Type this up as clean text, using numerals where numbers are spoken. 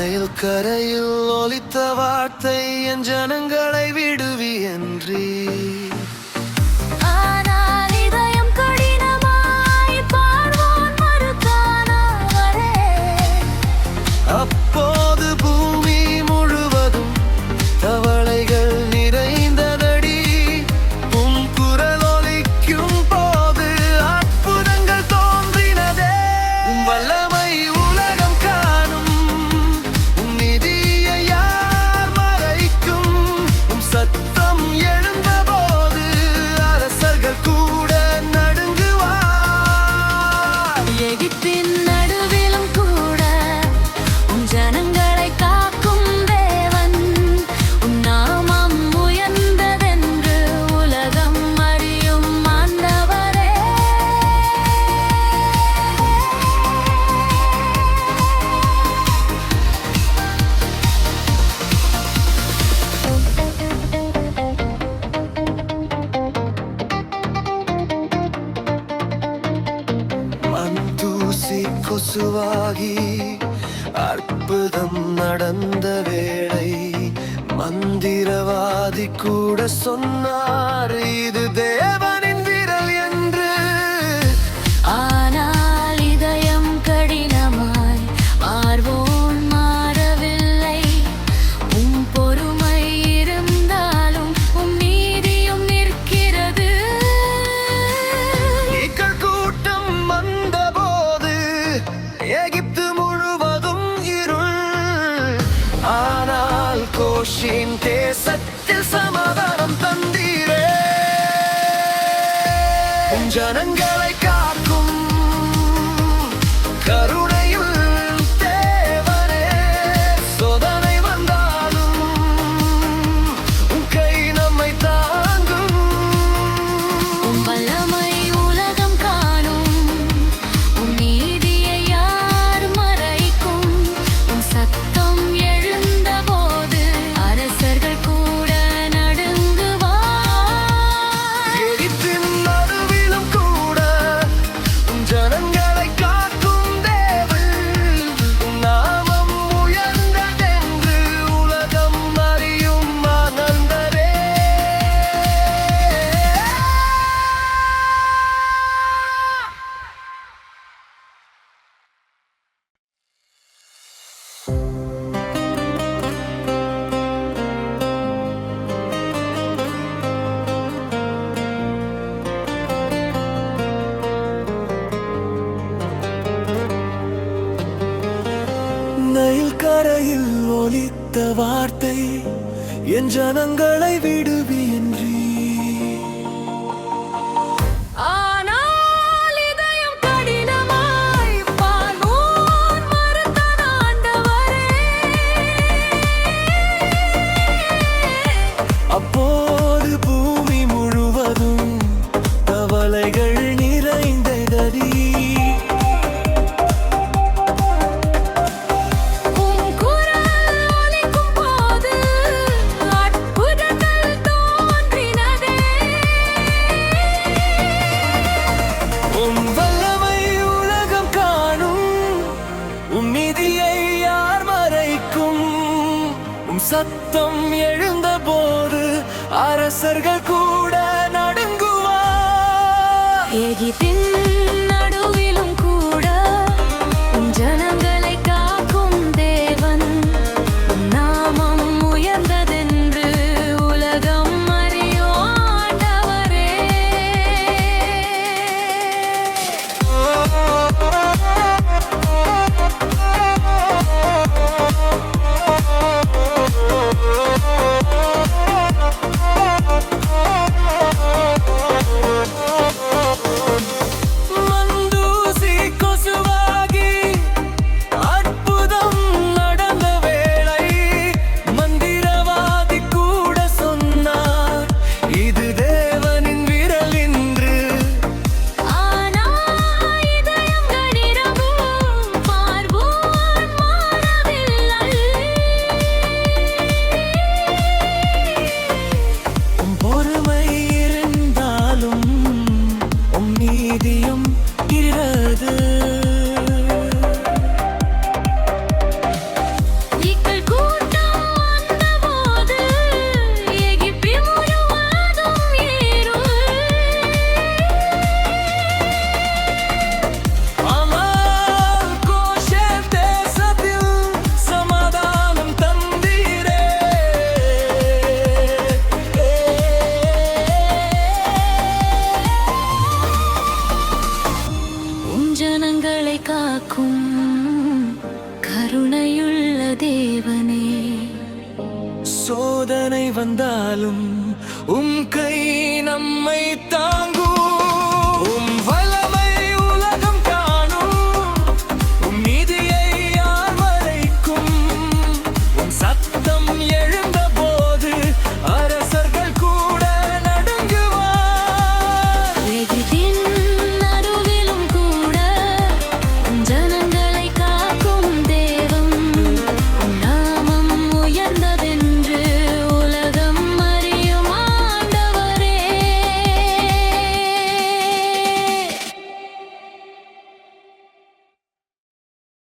Nile கரையில் ஒலித்த வார்த்தை என் ஜனங்களை விடுவி என்றீ. அப்போது பூமி முழுவதும் தவளைகள் நிறைந்ததடி. உம் குரல் ஒலிக்கும் போது அற்புதங்கள் தோன்றினதே. உம் வல்லமை உலகம் காணும், உம் நீதியை யார் மறைக்கும்? உம் சத்தம் எழுந்த போது அரசர்கள் கூட நடுங்குவார். எகிப்தின் நடுவிலும் கூட உம் ஜனங்களை காக்கும் தேவன். உம் நாமம் உயர்ந்ததென்று உலகம் அறியும் ஆண்டவரே. மந்தூசி கொசுவாகி அற்புதம் நடந்த வேளை மந்திரவாதி கூட சொன்னார் இது தேவனின் விரல் என்று. ஆனால் இதயம் கடினமாய் மாறுவோன் மாறவில்லை. உம் பொறுமை இருந்தாலும் உம் நீதியும் நிற்கிறது. இக்கள் கூட்டம் வந்தபோது எகிப்து முழுவதும் இருள். ஆனால் கோஷின் தேசத்தில் சமாதானம் தந்தீரே. உம் ஜனங்களை காக்கும் கருணையுள் தேவனே. சோதனை வந்தாலும் உம் கை நம்மை தாங்கும். உம் வல்லமை உலகம் காணும், உம் நீதியை யார் மறைக்கும்? உம் சத்தம் எழுந்தபோது அரசர்கள் கூட நடுங்குவார். எகிப்தின் நடுவிலும் கூட உம் ஜனங்களை காக்கும் தேவன். உம் நாமம் உயர்ந்ததென்று உலகம் அறியும் ஆனந்தரே. நைல் கரையில் ஒலித்த வார்த்தை என் ஜனங்களை விடுவி என்றீ. ஆனால் இதயம் கடினமாய் பார்வோன் மறுத்தான் ஆண்டவரே. அப்போது பூமி முழுவதும் தவளைகள் நிறைந்ததடி. உம் குரல் ஒலிக்கும் போது அற்புதங்கள் தோன்றினதே. உம் வல்லமை உலகம் காணும், உம் நீதியை யார் மறைக்கும்? உம் சத்தம் எழுந்த போது அரசர்கள் கூட நடுங்குவார். எகிப்தின் நடுவிலும் கூட உம் ஜனங்களை காக்கும் தேவன். உம் நாமம் உயர்ந்ததென்று உலகம் அறியும் ஆண்டவரே. தேவனே. சோதனை வந்தாலும் கை நம்மை தாங்கும்.